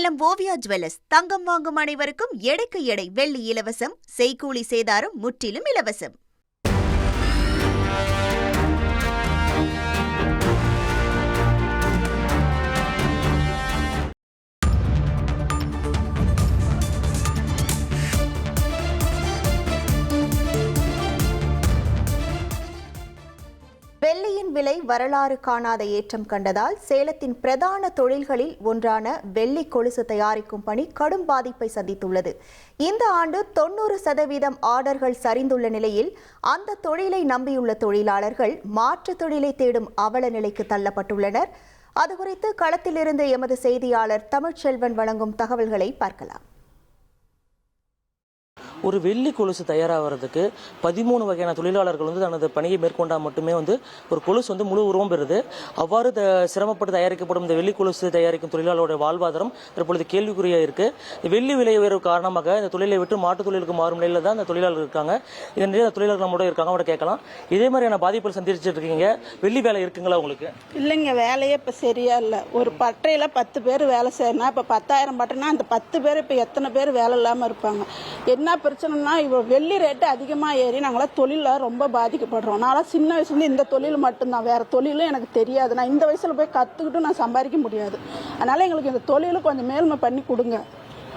Salem Oviya jewellers தங்கம் வாங்கும் அனைவருக்கும் எடைக்கு எடை வெள்ளி இலவசம், செய்கூலி சேதாரம் முற்றிலும் இலவசம். வெள்ளியின் விலை வரலாறு காணாத ஏற்றம் கண்டதால் சேலத்தின் பிரதான தொழில்களில் ஒன்றான வெள்ளி கொலுசு தயாரிக்கும் பணி கடும் பாதிப்பை சந்தித்துள்ளது. இந்த ஆண்டு 90% ஆர்டர்கள் சரிந்துள்ள நிலையில் அந்த தொழிலை நம்பியுள்ள தொழிலாளர்கள் மாற்று தொழிலை தேடும் அவல நிலைக்கு தள்ளப்பட்டுள்ளனர். அதுகுறித்து களத்திலிருந்து எமது செய்தியாளர் தமிழ்ச்செல்வன் வழங்கும் தகவல்களை பார்க்கலாம். ஒரு வெள்ளி கொலுசு தயாராகிறதுக்கு 13 வகையான தொழிலாளர்கள் தனது பணியை மேற்கொண்டால் மட்டுமே ஒரு கொலுசு முழு உருவம் பெறுது. அவ்வாறு சிரமப்பட்டு தயாரிக்கப்படும் இந்த வெள்ளி கொலுசு தயாரிக்கும் தொழிலாளருடைய வாழ்வாதாரம் தற்பொழுது கேள்விக்குறியாக இருக்கு. வெள்ளி விலை உயர்வு காரணமாக இந்த தொழிலை விட்டு மாட்டு தொழிலுக்கு மாறும் நிலையில் தான் இந்த தொழிலாளர்கள் இருக்காங்க. இந்த நிலையில் தொழிலாளர்கள் நம்மளோட இருக்காங்க, அவரை கேட்கலாம். இதே மாதிரியான பாதிப்புகள் சந்திச்சுட்டு இருக்கீங்க. வெள்ளி வேலை இருக்குங்களா உங்களுக்கு? இல்லைங்க, வேலையே இப்போ சரியா இல்லை. ஒரு பட்டையில் 10 பேர் வேலை செய்யணும். இப்போ 10,000 பட்டைனா அந்த 10 பேர் இப்போ எத்தனை பேர் வேலை இல்லாமல் இருப்பாங்க? என்ன பிரச்சனைனா இவ்வளோ வெள்ளி ரேட்டு அதிகமாக ஏறி நாங்களாம் தொழிலில் ரொம்ப பாதிக்கப்படுறோம். நான்லாம் சின்ன வயசுலேருந்து இந்த தொழில் மட்டும்தான், வேறு தொழிலும் எனக்கு தெரியாது. நான் இந்த வயசில் போய் கற்றுக்கிட்டு நான் சம்பாதிக்க முடியாது. அதனால் எங்களுக்கு இந்த தொழில் கொஞ்சம் மேல்மை பண்ணி கொடுங்க.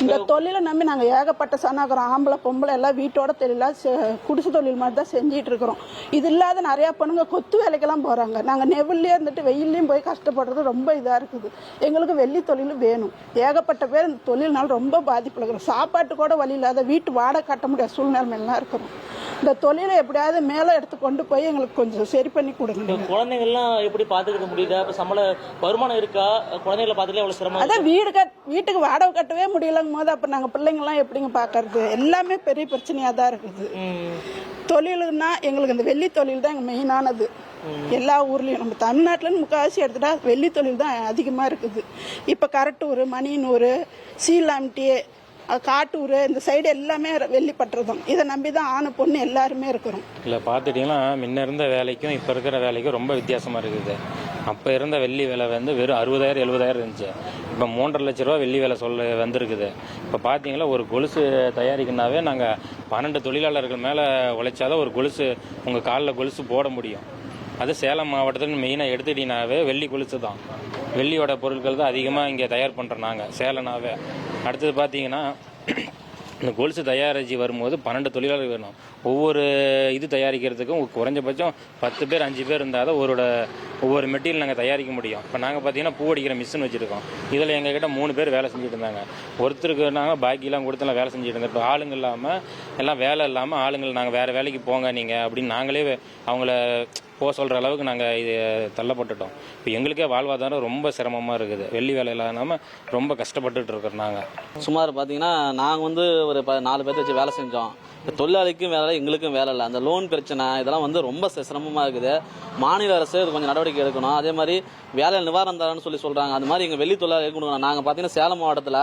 இந்த தொழிலை நம்பி நாங்கள் ஏகப்பட்ட சனாக்கிறோம். ஆம்பளை பொம்பளை எல்லாம் வீட்டோட தொழிலாக குடிசை தொழில் மாதிரி தான் செஞ்சிட்டு இருக்கிறோம். இது இல்லாத நிறையா பொண்ணுங்க கொத்து வேலைக்கெல்லாம் போகிறாங்க. நாங்கள் நெவிலே இருந்துட்டு வெயிலையும் போய் கஷ்டப்படுறது ரொம்ப இதாக இருக்குது. எங்களுக்கு வெள்ளி தொழில் வேணும். ஏகப்பட்ட பேர் இந்த தொழில்னால ரொம்ப பாதிப்பில் இருக்கிறோம். சாப்பாட்டு கூட வழி இல்லாத வீட்டு வாடகை கட்ட முடியாத சூழ்நிலைலாம் இருக்கிறோம். இந்த தொழிலை எப்படியாவது மேலே எடுத்து கொண்டு போய் எங்களுக்கு கொஞ்சம் சரி பண்ணி கொடுங்க. குழந்தைங்கள்லாம் எப்படி பார்த்துக்கிட முடியுதா? இப்போ சம்பள வருமானம் இருக்கா? குழந்தைகளை பார்த்துட்டு எவ்வளோ சிரமம்? அதான் வீட்டுக்கு வாடகை கட்டவே முடியலங்கும் போது அப்போ நாங்கள் பிள்ளைங்கள்லாம் எப்படிங்க பார்க்கறது? எல்லாமே பெரிய பிரச்சனையாக தான் இருக்குது. தொழிலுன்னா எங்களுக்கு இந்த வெள்ளி தொழில் தான் எங்கள் மெயினானது. எல்லா ஊர்லேயும் நம்ம தமிழ்நாட்டில் முக்கால்வாசி எடுத்துட்டா வெள்ளி தொழில் தான் அதிகமாக இருக்குது. இப்போ கரட்டூர், மணியனூர், சீலாம்டி, காட்டூர் இந்த சைடு எல்லாமே வெள்ளி பட்டுறதும். இதை நம்பி தான் ஆணு பொண்ணு எல்லாருமே இருக்கிறோம். இல்லை பார்த்துட்டிங்கன்னா முன்ன இருந்த வேலைக்கும் இப்போ இருக்கிற வேலைக்கும் ரொம்ப வித்தியாசமாக இருக்குது. அப்போ இருந்த வெள்ளி விலை வெறும் 60,000 70,000 இருந்துச்சு. இப்போ 3.5 லட்ச ரூபா வெள்ளி விலை வந்திருக்குது. இப்போ பார்த்தீங்கன்னா ஒரு கொலுசு தயாரிக்கனாவே நாங்கள் 12 தொழிலாளர்கள் மேலே உழைச்சாதான் ஒரு கொலுசு உங்கள் காலில் கொலுசு போட முடியும். அது சேலம் மாவட்டத்தில் மெயினாக எடுத்துக்கிட்டீங்கன்னாவே வெள்ளி கொலுசு தான். வெள்ளியோட பொருட்கள் தான் அதிகமாக இங்கே தயார் பண்ணுறோம் நாங்கள் சேலனாவே. அடுத்தது பார்த்தீங்கன்னா இந்த கொலுசு தயாரிச்சு வரும்போது 12 தொழிலாளர்கள் வேணும். ஒவ்வொரு இது தயாரிக்கிறதுக்கும் குறைஞ்சபட்சம் 10 பேர் 5 பேர் இருந்தால் தான் ஒவ்வொரு மெட்டீரியல் நாங்கள் தயாரிக்க முடியும். இப்போ நாங்கள் பார்த்தீங்கன்னா பூ அடிக்கிற மிஷின் வச்சுருக்கோம். இதில் எங்ககிட்ட 3 பேர் வேலை செஞ்சுட்டு இருந்தாங்க. ஒருத்தருக்கு நாங்கள் பாக்கியெல்லாம் கொடுத்துலாம் வேலை செஞ்சுட்டு இருந்தோம். இப்போ ஆளுங்க இல்லாமல் எல்லாம் வேலை இல்லாமல் ஆளுங்கள் நாங்கள் வேறு வேலைக்கு போங்க நீங்கள் அப்படின்னு நாங்களே அவங்கள போக சொல்கிற அளவுக்கு நாங்கள் இது தள்ளப்பட்டுட்டோம். இப்போ எங்களுக்கே வாழ்வாதாரம் ரொம்ப சிரமமாக இருக்குது. வெள்ளி வேலை இல்லாமல் ரொம்ப கஷ்டப்பட்டுட்டு இருக்கிறோம். நாங்கள் சுமார் பார்த்தீங்கன்னா நாங்கள் ஒரு 4 பேர்த்த வச்சு வேலை செஞ்சோம். தொழிலாளிக்கும் வேலை, எங்களுக்கும் வேலை இல்லை. அந்த லோன் பிரச்சனை இதெல்லாம் ரொம்ப சிரமமாக இருக்குது. மாநில அரசு கொஞ்சம் நடவடிக்கை எடுக்கணும். அதே மாதிரி வேலை நிவாரணம் தரேன்னு சொல்கிறாங்க. அது மாதிரி எங்கள் வெள்ளி தொழிலாளி கொடுக்கணும். நாங்கள் பார்த்தீங்கன்னா சேலம் மாவட்டத்தில்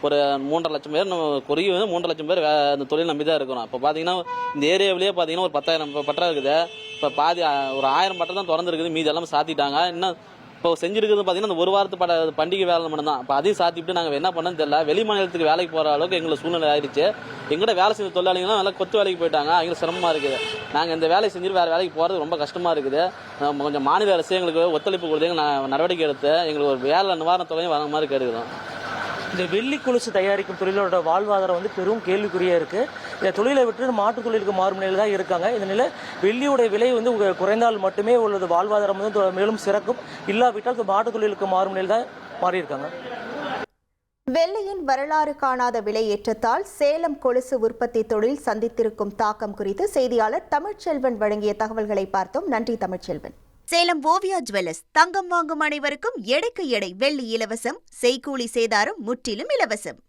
ஒரு 3.5 லட்சம் பேர், குறுகி 3 லட்சம் பேர் அந்த தொழில் நம்பி தான் இருக்கிறோம். இப்போ பார்த்தீங்கன்னா இந்த ஏரியாவிலேயே பார்த்தீங்கன்னா ஒரு 10,000 பட்டா இருக்குது. இப்போ பாதி ஒரு 1000 பட்டை தான் திறந்துருக்குது. மீதி எல்லாம் சாத்திட்டாங்க. இன்னும் இப்போ செஞ்சுருக்குது பார்த்தீங்கன்னா இந்த ஒரு வாரத்து பண்டிகை வேலை மட்டும்தான். இப்போ அதையும் சாத்திட்டு நாங்கள் என்ன பண்ணோன்னு தெரியல. வெளி மாநிலத்துக்கு வேலைக்கு போகிற அளவுக்கு எங்களுக்கு சூழ்நிலை ஆயிடுச்சு. எங்கள்கிட்ட வேலை செஞ்ச தொழிலாளிகளும் நல்லா கொத்து வேலைக்கு போயிட்டாங்க. அவங்களுக்கு சிரமமாக இருக்குது. நாங்கள் இந்த வேலையை செஞ்சுட்டு வேறு வேலைக்கு போகிறது ரொம்ப கஷ்டமாக இருக்குது. கொஞ்சம் மாநில அரசு எங்களுக்கு ஒத்துழைப்பு கொடுத்து நடவடிக்கை எடுத்து எங்களுக்கு ஒரு வேலை நிவாரண தொகையும் வர மாதிரி கேட்குறோம். இந்த வெள்ளி கொலுசு தயாரிக்கும் தொழிலோட வாழ்வாதாரம் பெரும் கேள்விக்குறியா இருக்கு. இந்த தொழிலை விட்டு மாட்டு தொழிலுக்கு மாறும் நிலையில் தான் இருக்காங்க. இதனால வெள்ளியோட விலை குறைந்தால் மட்டுமே உள்ளது வாழ்வாதாரம் மேலும் சிறக்கும். இல்லாவிட்டால் மாட்டு தொழிலுக்கு மாறும் நிலையில் தான் மாறி இருக்காங்க. வெள்ளியின் வரலாறு காணாத விலை ஏற்றத்தால் சேலம் கொலுசு உற்பத்தி தொழில் சந்தித்திருக்கும் தாக்கம் குறித்து செய்தியாளர் தமிழ்ச்செல்வன் வழங்கிய தகவல்களை பார்த்தோம். நன்றி தமிழ்ச்செல்வன். சேலம் ஓவியா ஜுவல்லர்ஸ் தங்கம் வாங்கும் அனைவருக்கும் எடைக்கு எடை வெள்ளி இலவசம், செய்கூலி சேதாரம் முற்றிலும் இலவசம்.